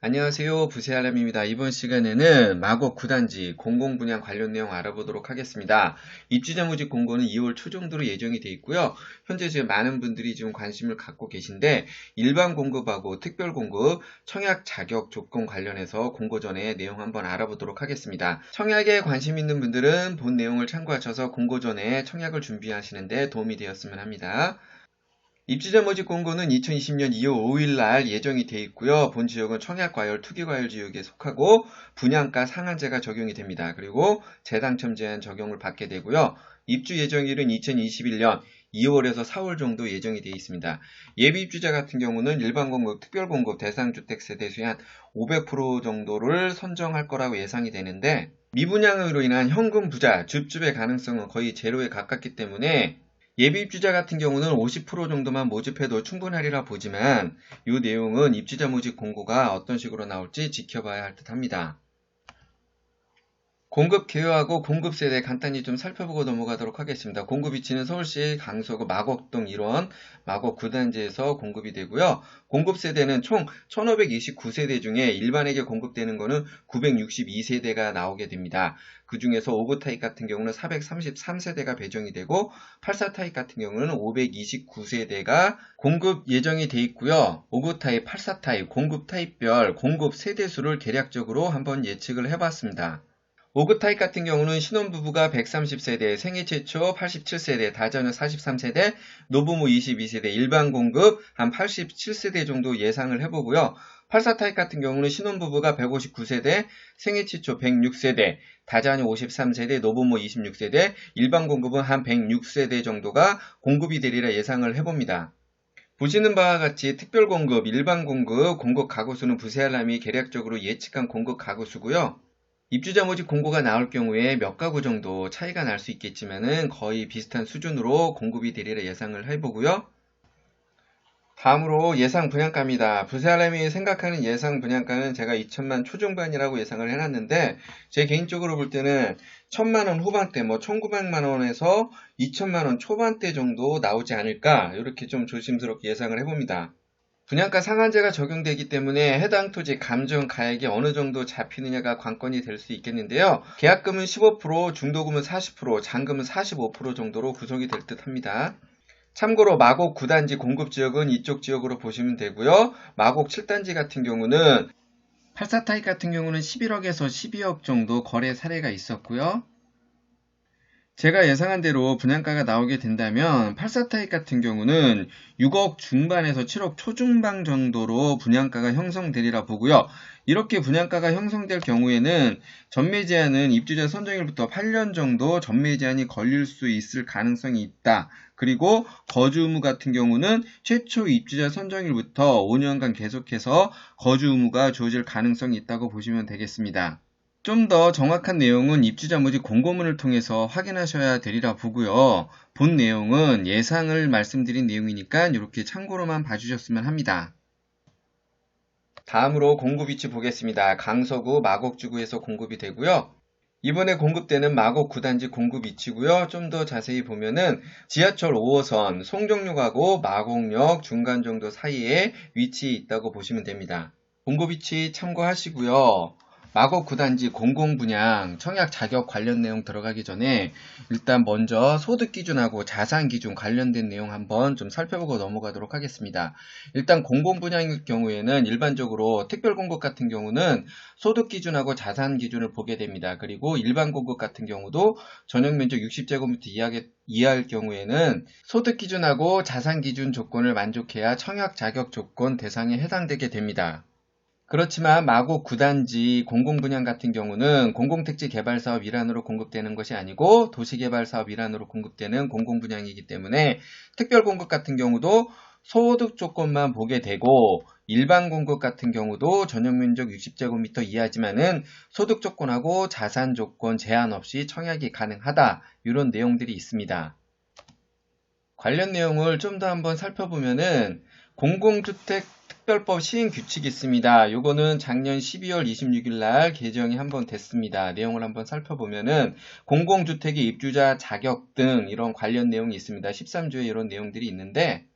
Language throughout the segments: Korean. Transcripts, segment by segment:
안녕하세요. 부세알람입니다. 이번 시간에는 마곡 9단지 공공분양 관련 내용 알아보도록 하겠습니다. 입주자 모집 공고는 2월 초 정도로 예정이 되어 있고요. 현재 지금 많은 분들이 지금 관심을 갖고 계신데 일반 공급하고 특별 공급, 청약 자격 조건 관련해서 공고 전에 내용 한번 알아보도록 하겠습니다. 청약에 관심 있는 분들은 본 내용을 참고하셔서 공고 전에 청약을 준비하시는데 도움이 되었으면 합니다. 입주자 모집 공고는 2020년 2월 5일 날 예정이 되어 있고요. 본 지역은 청약과열, 투기과열 지역에 속하고 분양가 상한제가 적용이 됩니다. 그리고 재당첨 제한 적용을 받게 되고요. 입주 예정일은 2021년 2월에서 4월 정도 예정이 되어 있습니다. 예비 입주자 같은 경우는 일반 공급, 특별 공급, 대상주택 세대수의 한 500% 정도를 선정할 거라고 예상이 되는데 미분양으로 인한 현금 부자, 줍줍의 가능성은 거의 제로에 가깝기 때문에 예비 입주자 같은 경우는 50% 정도만 모집해도 충분하리라 보지만 이 내용은 입주자 모집 공고가 어떤 식으로 나올지 지켜봐야 할 듯 합니다. 공급 개요하고 공급 세대 간단히 좀 살펴보고 넘어가도록 하겠습니다. 공급 위치는 서울시 강서구 마곡동 1원 마곡 9단지에서 공급이 되고요. 공급 세대는 총 1529세대 중에 일반에게 공급되는 거는 962세대가 나오게 됩니다. 그 중에서 5구 타입 같은 경우는 433세대가 배정이 되고 84 타입 같은 경우는 529세대가 공급 예정이 돼 있고요. 5구 타입, 84 타입, 공급 타입별 공급 세대 수를 대략적으로 한번 예측을 해봤습니다. 5급 타입 같은 경우는 신혼부부가 130세대, 생애 최초 87세대, 다자녀 43세대, 노부모 22세대, 일반 공급 한 87세대 정도 예상을 해보고요. 84 타입 같은 경우는 신혼부부가 159세대, 생애 최초 106세대, 다자녀 53세대, 노부모 26세대, 일반 공급은 한 106세대 정도가 공급이 되리라 예상을 해봅니다. 보시는 바와 같이 특별 공급, 일반 공급, 공급 가구 수는 부세알람이 계략적으로 예측한 공급 가구 수고요. 입주자 모집 공고가 나올 경우에 몇 가구 정도 차이가 날 수 있겠지만은 거의 비슷한 수준으로 공급이 되리라 예상을 해보고요. 다음으로 예상 분양가입니다. 부세알람이 생각하는 예상 분양가는 제가 2천만 초중반이라고 예상을 해놨는데 제 개인적으로 볼 때는 1,000만원 후반대, 1,900만원에서 2천만원 초반대 정도 나오지 않을까 이렇게 좀 조심스럽게 예상을 해봅니다. 분양가 상한제가 적용되기 때문에 해당 토지 감정 가액이 어느 정도 잡히느냐가 관건이 될 수 있겠는데요. 계약금은 15%, 중도금은 40%, 잔금은 45% 정도로 구성이 될 듯 합니다. 참고로 마곡 9단지 공급지역은 이쪽 지역으로 보시면 되고요. 마곡 7단지 같은 경우는 84 타입 같은 경우는 11억에서 12억 정도 거래 사례가 있었고요. 제가 예상한 대로 분양가가 나오게 된다면 84 타입 같은 경우는 6억 중반에서 7억 초중반 정도로 분양가가 형성되리라 보고요. 이렇게 분양가가 형성될 경우에는 전매 제한은 입주자 선정일부터 8년 정도 전매 제한이 걸릴 수 있을 가능성이 있다. 그리고 거주 의무 같은 경우는 최초 입주자 선정일부터 5년간 계속해서 거주 의무가 주어질 가능성이 있다고 보시면 되겠습니다. 좀 더 정확한 내용은 입주자 모집 공고문을 통해서 확인하셔야 되리라 보고요. 본 내용은 예상을 말씀드린 내용이니까 이렇게 참고로만 봐주셨으면 합니다. 다음으로 공급 위치 보겠습니다. 강서구 마곡주구에서 공급이 되고요. 이번에 공급되는 마곡 9단지 공급 위치고요. 좀 더 자세히 보면은 지하철 5호선 송정역하고 마곡역 중간 정도 사이에 위치해 있다고 보시면 됩니다. 공급 위치 참고하시고요. 마곡 9단지 공공분양 청약 자격 관련 내용 들어가기 전에 일단 먼저 소득 기준하고 자산 기준 관련된 내용 한번 좀 살펴보고 넘어가도록 하겠습니다. 일단 공공분양일 경우에는 일반적으로 특별 공급 같은 경우는 소득 기준하고 자산 기준을 보게 됩니다. 그리고 일반 공급 같은 경우도 전용 면적 60제곱미터 이하일 경우에는 소득 기준하고 자산 기준 조건을 만족해야 청약 자격 조건 대상에 해당되게 됩니다. 그렇지만 마곡 9단지 공공분양 같은 경우는 공공택지 개발사업 일환으로 공급되는 것이 아니고 도시개발사업 일환으로 공급되는 공공분양이기 때문에 특별공급 같은 경우도 소득 조건만 보게 되고 일반 공급 같은 경우도 전용면적 60제곱미터 이하지만은 소득 조건하고 자산 조건 제한 없이 청약이 가능하다 이런 내용들이 있습니다. 관련 내용을 좀 더 한번 살펴보면은 공공주택 특별법 시행 규칙이 있습니다. 요거는 작년 12월 26일 날 개정이 한번 됐습니다. 내용을 한번 살펴보면은 공공주택의 입주자 자격 등 이런 관련 내용이 있습니다. 13조에 이런 내용들이 있는데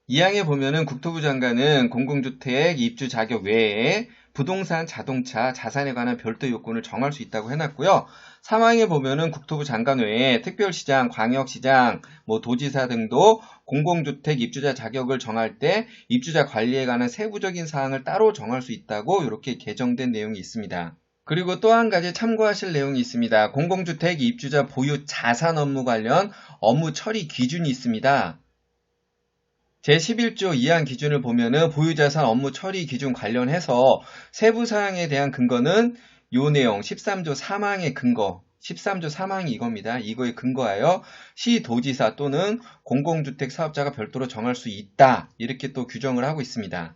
2항에 보면은 국토부 장관은 공공주택 입주 자격 외에 부동산, 자동차, 자산에 관한 별도 요건을 정할 수 있다고 해놨고요. 3항에 보면은 국토부 장관 외에 특별시장, 광역시장, 도지사 등도 공공주택 입주자 자격을 정할 때 입주자 관리에 관한 세부적인 사항을 따로 정할 수 있다고 이렇게 개정된 내용이 있습니다. 그리고 또 한 가지 참고하실 내용이 있습니다. 공공주택 입주자 보유 자산 업무 관련 업무 처리 기준이 있습니다. 제11조 2항 기준을 보면은 보유자산 업무 처리 기준 관련해서 세부 사항에 대한 근거는 요 내용 13조 3항의 근거 13조 3항이 이겁니다. 이거에 근거하여 시도지사 또는 공공주택 사업자가 별도로 정할 수 있다. 이렇게 또 규정을 하고 있습니다.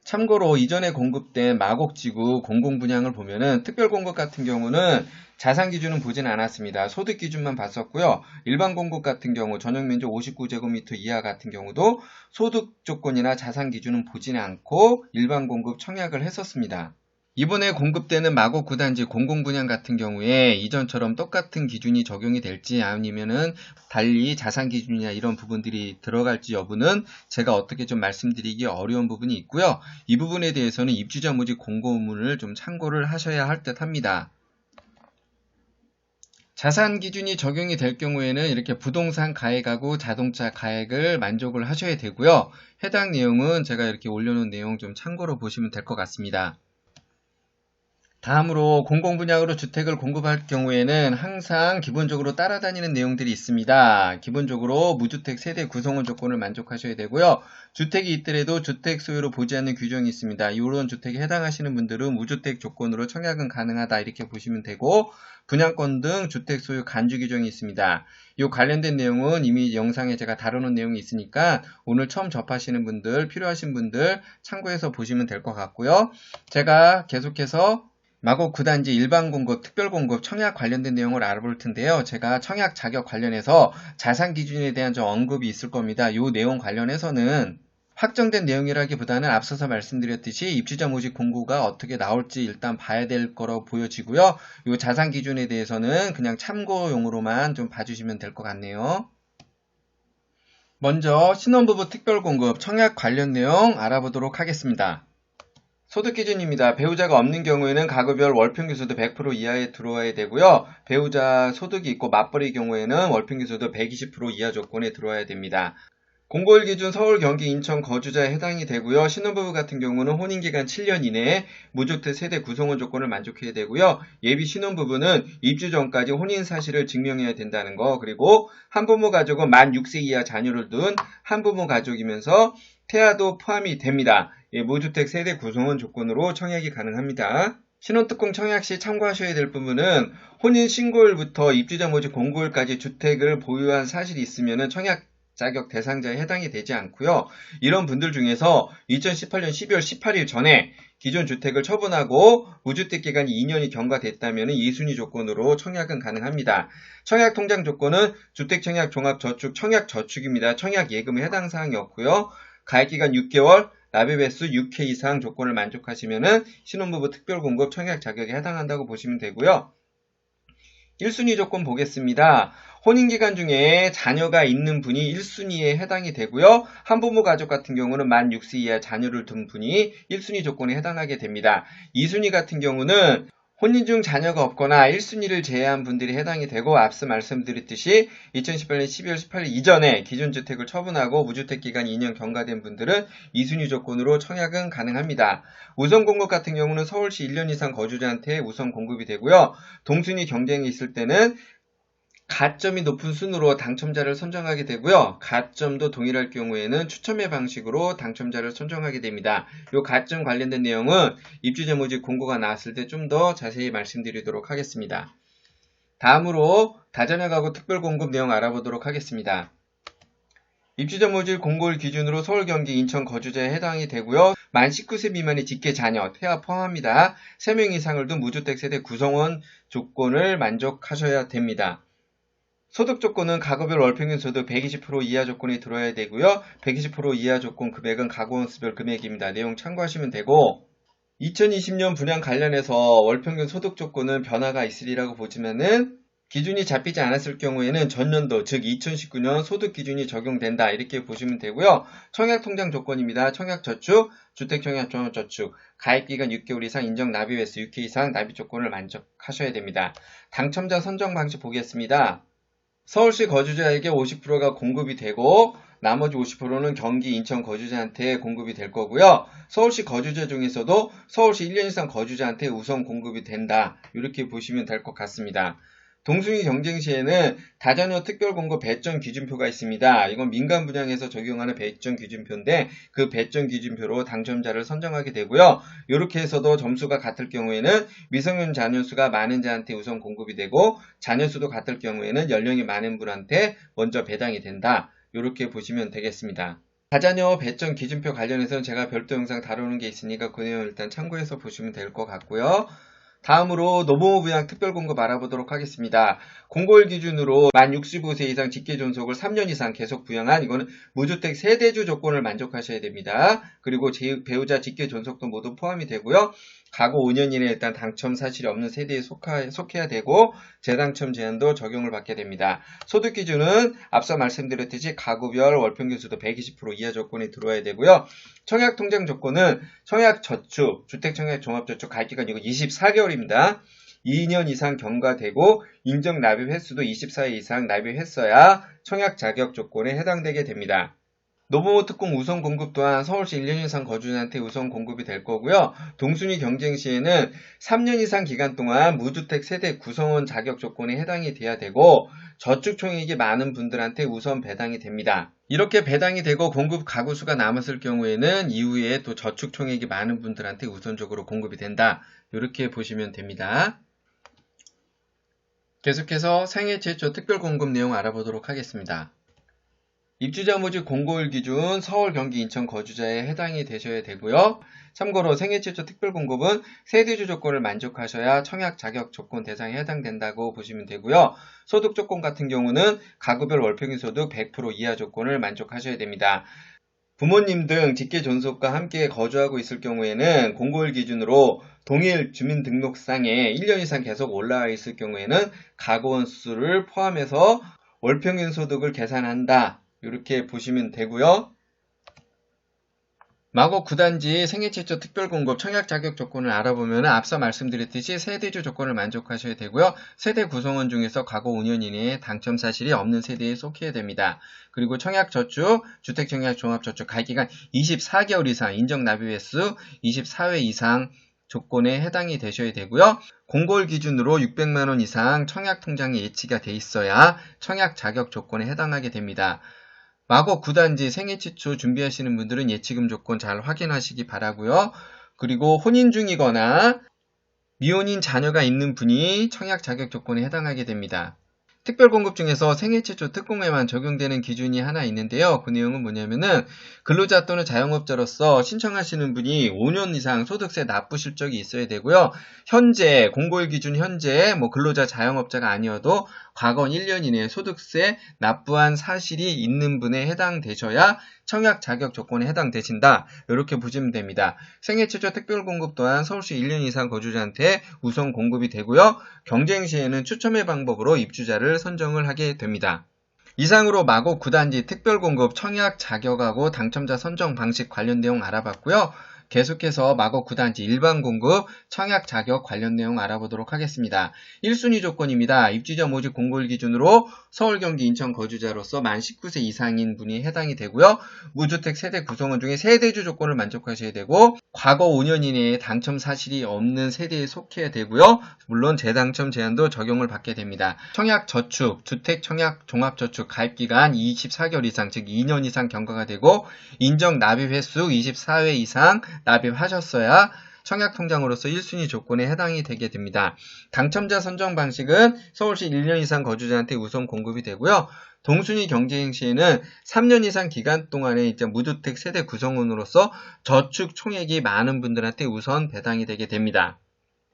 참고로 이전에 공급된 마곡지구 공공분양을 보면은 특별공급 같은 경우는 자산 기준은 보진 않았습니다. 소득 기준만 봤었고요. 일반 공급 같은 경우 전용면적 59제곱미터 이하 같은 경우도 소득 조건이나 자산 기준은 보지는 않고 일반 공급 청약을 했었습니다. 이번에 공급되는 마곡 9단지 공공분양 같은 경우에 이전처럼 똑같은 기준이 적용이 될지 아니면은 달리 자산 기준이나 이런 부분들이 들어갈지 여부는 제가 어떻게 좀 말씀드리기 어려운 부분이 있고요. 이 부분에 대해서는 입주자 모집 공고문을 좀 참고를 하셔야 할 듯 합니다. 자산 기준이 적용이 될 경우에는 이렇게 부동산 가액하고 자동차 가액을 만족을 하셔야 되고요. 해당 내용은 제가 이렇게 올려놓은 내용 좀 참고로 보시면 될 것 같습니다. 다음으로 공공분양으로 주택을 공급할 경우에는 항상 기본적으로 따라다니는 내용들이 있습니다. 기본적으로 무주택 세대 구성원 조건을 만족하셔야 되고요. 주택이 있더라도 주택 소유로 보지 않는 규정이 있습니다. 이런 주택에 해당하시는 분들은 무주택 조건으로 청약은 가능하다 이렇게 보시면 되고 분양권 등 주택 소유 간주 규정이 있습니다. 이 관련된 내용은 이미 영상에 제가 다루는 내용이 있으니까 오늘 처음 접하시는 분들 필요하신 분들 참고해서 보시면 될 것 같고요. 제가 계속해서 마곡 9단지 일반공급, 특별공급, 청약 관련된 내용을 알아볼 텐데요. 제가 청약 자격 관련해서 자산 기준에 대한 좀 언급이 있을 겁니다. 이 내용 관련해서는 확정된 내용이라기보다는 앞서서 말씀드렸듯이 입주자 모집 공고가 어떻게 나올지 일단 봐야 될 거라고 보여지고요. 이 자산 기준에 대해서는 그냥 참고용으로만 좀 봐주시면 될 것 같네요. 먼저 신혼부부 특별공급 청약 관련 내용 알아보도록 하겠습니다. 소득 기준입니다. 배우자가 없는 경우에는 가구별 월평균 소득 100% 이하에 들어와야 되고요. 배우자 소득이 있고 맞벌이 경우에는 월평균 소득 120% 이하 조건에 들어와야 됩니다. 공고일 기준 서울, 경기, 인천 거주자에 해당이 되고요. 신혼부부 같은 경우는 혼인기간 7년 이내에 무주택 세대 구성원 조건을 만족해야 되고요. 예비 신혼부부는 입주 전까지 혼인 사실을 증명해야 된다는 거. 그리고 한부모 가족은 만 6세 이하 자녀를 둔 한부모 가족이면서 태아도 포함이 됩니다. 무주택 세대 구성원 조건으로 청약이 가능합니다. 신혼특공 청약 시 참고하셔야 될 부분은 혼인 신고일부터 입주자 모집 공고일까지 주택을 보유한 사실이 있으면 청약 자격 대상자에 해당이 되지 않고요. 이런 분들 중에서 2018년 12월 18일 전에 기존 주택을 처분하고 무주택 기간이 2년이 경과됐다면 2순위 조건으로 청약은 가능합니다. 청약 통장 조건은 주택청약 종합저축 청약저축입니다. 청약 예금에 해당 사항이 없고요. 가입기간 6개월, 납입 횟수 6회 이상 조건을 만족하시면 신혼부부 특별공급 청약 자격에 해당한다고 보시면 되고요. 1순위 조건 보겠습니다. 혼인기간 중에 자녀가 있는 분이 1순위에 해당이 되고요. 한부모 가족 같은 경우는 만 6세 이하 자녀를 둔 분이 1순위 조건에 해당하게 됩니다. 2순위 같은 경우는 혼인 중 자녀가 없거나 1순위를 제외한 분들이 해당이 되고 앞서 말씀드렸듯이 2018년 12월 18일 이전에 기존 주택을 처분하고 무주택 기간이 2년 경과된 분들은 2순위 조건으로 청약은 가능합니다. 우선 공급 같은 경우는 서울시 1년 이상 거주자한테 우선 공급이 되고요. 동순위 경쟁이 있을 때는 가점이 높은 순으로 당첨자를 선정하게 되고요. 가점도 동일할 경우에는 추첨의 방식으로 당첨자를 선정하게 됩니다. 이 가점 관련된 내용은 입주자 모집 공고가 나왔을 때 좀 더 자세히 말씀드리도록 하겠습니다. 다음으로 다자녀 가구 특별공급 내용 알아보도록 하겠습니다. 입주자 모집 공고일 기준으로 서울, 경기, 인천 거주자에 해당이 되고요. 만 19세 미만의 직계 자녀, 태아 포함합니다. 3명 이상을 둔 무주택 세대 구성원 조건을 만족하셔야 됩니다. 소득 조건은 가구별 월평균 소득 120% 이하 조건이 들어야 되고요. 120% 이하 조건 금액은 가구원수별 금액입니다. 내용 참고하시면 되고 2020년 분양 관련해서 월평균 소득 조건은 변화가 있으리라고 보지만은 기준이 잡히지 않았을 경우에는 전년도 즉 2019년 소득 기준이 적용된다 이렇게 보시면 되고요. 청약통장 조건입니다. 청약저축, 주택청약종합저축, 가입기간 6개월 이상, 인정 납입 횟수 6회 이상 납입 조건을 만족하셔야 됩니다. 당첨자 선정 방식 보겠습니다. 서울시 거주자에게 50%가 공급이 되고 나머지 50%는 경기, 인천 거주자한테 공급이 될 거고요. 서울시 거주자 중에서도 서울시 1년 이상 거주자한테 우선 공급이 된다. 이렇게 보시면 될 것 같습니다. 동순위 경쟁 시에는 다자녀 특별공급 배점 기준표가 있습니다. 이건 민간 분양에서 적용하는 배점 기준표인데 그 배점 기준표로 당첨자를 선정하게 되고요. 이렇게 해서도 점수가 같을 경우에는 미성년 자녀 수가 많은 자한테 우선 공급이 되고 자녀 수도 같을 경우에는 연령이 많은 분한테 먼저 배당이 된다. 이렇게 보시면 되겠습니다. 다자녀 배점 기준표 관련해서는 제가 별도 영상 다루는 게 있으니까 그 내용 일단 참고해서 보시면 될 것 같고요. 다음으로 노부모 부양 특별공급 알아보도록 하겠습니다. 공고일 기준으로 만 65세 이상 직계존속을 3년 이상 계속 부양한 이거는 무주택 세대주 조건을 만족하셔야 됩니다. 그리고 배우자 직계존속도 모두 포함이 되고요. 과거 5년 이내에 일단 당첨 사실이 없는 세대에 속해야 되고 재당첨 제한도 적용을 받게 됩니다. 소득 기준은 앞서 말씀드렸듯이 가구별 월평균 수도 120% 이하 조건이 들어와야 되고요. 청약통장 조건은 청약저축, 주택청약종합저축 가입기간 이거 24개월입니다. 2년 이상 경과되고 인정 납입 횟수도 24회 이상 납입했어야 청약 자격 조건에 해당되게 됩니다. 노부모 특공 우선 공급 또한 서울시 1년 이상 거주자한테 우선 공급이 될 거고요. 동순위 경쟁 시에는 3년 이상 기간 동안 무주택 세대 구성원 자격 조건에 해당이 돼야 되고 저축 총액이 많은 분들한테 우선 배당이 됩니다. 이렇게 배당이 되고 공급 가구 수가 남았을 경우에는 이후에 또 저축 총액이 많은 분들한테 우선적으로 공급이 된다. 이렇게 보시면 됩니다. 계속해서 생애 최초 특별 공급 내용 알아보도록 하겠습니다. 입주자 모집 공고일 기준 서울, 경기, 인천 거주자에 해당이 되셔야 되고요. 참고로 생애 최초 특별 공급은 세대주 조건을 만족하셔야 청약 자격 조건 대상에 해당된다고 보시면 되고요. 소득 조건 같은 경우는 가구별 월평균 소득 100% 이하 조건을 만족하셔야 됩니다. 부모님 등 직계 존속과 함께 거주하고 있을 경우에는 공고일 기준으로 동일 주민등록상에 1년 이상 계속 올라와 있을 경우에는 가구원 수를 포함해서 월평균 소득을 계산한다. 이렇게 보시면 되고요. 마곡 9단지 생애 최초 특별공급 청약 자격 조건을 알아보면 앞서 말씀드렸듯이 세대주 조건을 만족하셔야 되고요. 세대 구성원 중에서 과거 5년 이내에 당첨 사실이 없는 세대에 속해야 됩니다. 그리고 청약저축, 주택청약종합저축 가입기간 24개월 이상, 인정 납입 횟수 24회 이상 조건에 해당이 되셔야 되고요. 공고일 기준으로 600만원 이상 청약통장에 예치가 돼 있어야 청약 자격 조건에 해당하게 됩니다. 마곡 9단지 생애 최초 준비하시는 분들은 예치금 조건 잘 확인하시기 바라고요. 그리고 혼인 중이거나 미혼인 자녀가 있는 분이 청약 자격 조건에 해당하게 됩니다. 특별공급 중에서 생애 최초 특공에만 적용되는 기준이 하나 있는데요. 그 내용은 뭐냐면은 근로자 또는 자영업자로서 신청하시는 분이 5년 이상 소득세 납부 실적이 있어야 되고요. 현재 공고일 기준 현재 근로자 자영업자가 아니어도 과거 1년 이내에 소득세 납부한 사실이 있는 분에 해당되셔야 청약 자격 조건에 해당되신다. 이렇게 보시면 됩니다. 생애 최초 특별공급 또한 서울시 1년 이상 거주자한테 우선 공급이 되고요. 경쟁 시에는 추첨의 방법으로 입주자를 선정을 하게 됩니다. 이상으로 마곡 9단지 특별공급 청약 자격하고 당첨자 선정 방식 관련 내용 알아봤고요. 계속해서 마곡 9단지 일반 공급 청약 자격 관련 내용 알아보도록 하겠습니다. 1순위 조건입니다. 입주자 모집 공고일 기준으로 서울, 경기, 인천 거주자로서 만 19세 이상인 분이 해당이 되고요. 무주택 세대 구성원 중에 세대주 조건을 만족하셔야 되고 과거 5년 이내에 당첨 사실이 없는 세대에 속해야 되고요. 물론 재당첨 제한도 적용을 받게 됩니다. 청약 저축, 주택 청약 종합저축 가입기간 24개월 이상 즉 2년 이상 경과가 되고 인정 납입 횟수 24회 이상 납입하셨어야 청약통장으로서 1순위 조건에 해당이 되게 됩니다. 당첨자 선정 방식은 서울시 1년 이상 거주자한테 우선 공급이 되고요. 동순위 경쟁 시에는 3년 이상 기간 동안에 이제 무주택 세대 구성원으로서 저축 총액이 많은 분들한테 우선 배당이 되게 됩니다.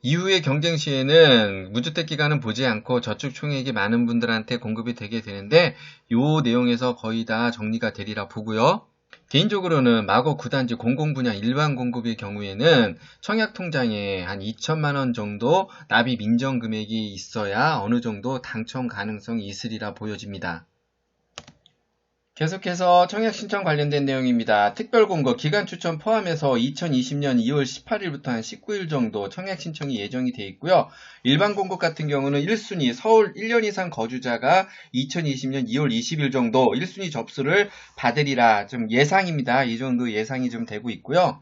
이후의 경쟁 시에는 무주택 기간은 보지 않고 저축 총액이 많은 분들한테 공급이 되게 되는데 이 내용에서 거의 다 정리가 되리라 보고요. 개인적으로는 마곡 9단지 공공분양 일반 공급의 경우에는 청약통장에 한 2천만 원 정도 납입 인정 금액이 있어야 어느 정도 당첨 가능성이 있으리라 보여집니다. 계속해서 청약 신청 관련된 내용입니다. 특별공고 기간 추천 포함해서 2020년 2월 18일부터 한 19일 정도 청약 신청이 예정이 되어 있고요. 일반 공고 같은 경우는 1순위 서울 1년 이상 거주자가 2020년 2월 20일 정도 1순위 접수를 받으리라 좀 예상입니다. 이 정도 예상이 좀 되고 있고요.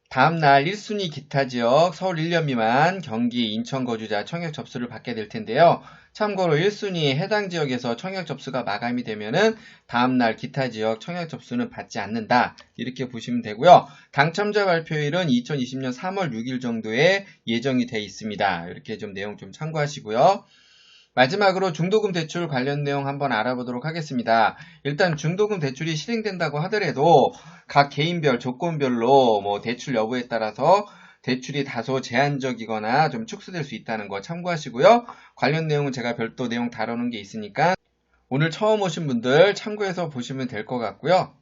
다음날 1순위 기타 지역 서울 1년 미만 경기 인천 거주자 청약 접수를 받게 될 텐데요. 참고로 1순위 해당 지역에서 청약 접수가 마감이 되면은 다음날 기타 지역 청약 접수는 받지 않는다. 이렇게 보시면 되고요. 당첨자 발표일은 2020년 3월 6일 정도에 예정이 되어 있습니다. 이렇게 좀 내용 좀 참고하시고요. 마지막으로 중도금 대출 관련 내용 한번 알아보도록 하겠습니다. 일단 중도금 대출이 실행된다고 하더라도 각 개인별 조건별로 뭐 대출 여부에 따라서 대출이 다소 제한적이거나 좀 축소될 수 있다는 거 참고하시고요. 관련 내용은 제가 별도 내용 다루는 게 있으니까 오늘 처음 오신 분들 참고해서 보시면 될 것 같고요.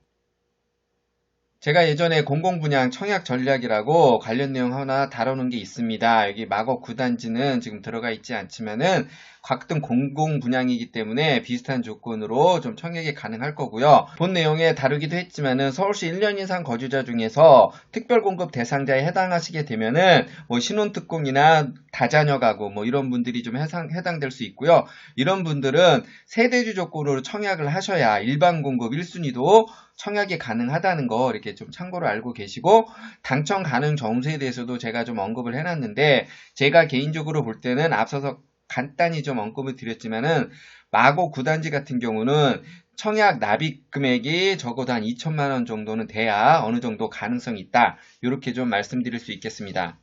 제가 예전에 공공분양 청약 전략이라고 관련 내용 하나 다루는 게 있습니다. 여기 마곡 9단지는 지금 들어가 있지 않지만은 각등 공공분양이기 때문에 비슷한 조건으로 좀 청약이 가능할 거고요. 본 내용에 다루기도 했지만은 서울시 1년 이상 거주자 중에서 특별공급 대상자에 해당하시게 되면은 뭐 신혼특공이나 다자녀 가구 뭐 이런 분들이 좀 해당될 수 있고요. 이런 분들은 세대주 조건으로 청약을 하셔야 일반 공급 1순위도 청약이 가능하다는 거 이렇게 좀 참고로 알고 계시고 당첨 가능 점수에 대해서도 제가 좀 언급을 해놨는데 제가 개인적으로 볼 때는 앞서서 간단히 좀 언급을 드렸지만은 마곡 9단지 같은 경우는 청약 납입 금액이 적어도 한 2천만 원 정도는 돼야 어느 정도 가능성이 있다. 이렇게 좀 말씀드릴 수 있겠습니다.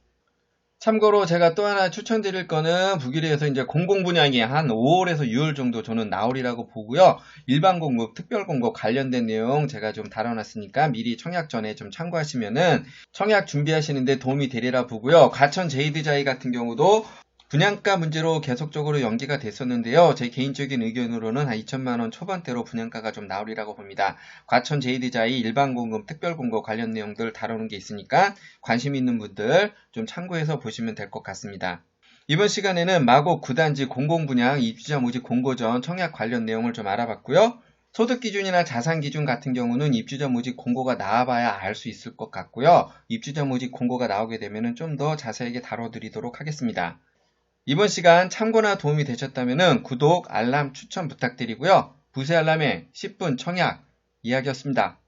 참고로 제가 또 하나 추천드릴 거는 북일에서 이제 공공분양이 한 5월에서 6월 정도 저는 나오리라고 보고요. 일반 공급, 특별 공급 관련된 내용 제가 좀 다뤄놨으니까 미리 청약 전에 좀 참고하시면은 청약 준비하시는데 도움이 되리라 보고요. 과천 제이드자이 같은 경우도 분양가 문제로 계속적으로 연기가 됐었는데요. 제 개인적인 의견으로는 한 2천만 원 초반대로 분양가가 좀 나오리라고 봅니다. 과천 제이드자이 일반 공급, 특별 공급 관련 내용들 다루는 게 있으니까 관심 있는 분들 좀 참고해서 보시면 될 것 같습니다. 이번 시간에는 마곡 9단지 공공분양 입주자 모집 공고 전 청약 관련 내용을 좀 알아봤고요. 소득기준이나 자산기준 같은 경우는 입주자 모집 공고가 나와봐야 알 수 있을 것 같고요. 입주자 모집 공고가 나오게 되면 좀 더 자세하게 다뤄드리도록 하겠습니다. 이번 시간 참고나 도움이 되셨다면 구독, 알람, 추천 부탁드리고요. 부세 알람의 10분 청약 이야기였습니다.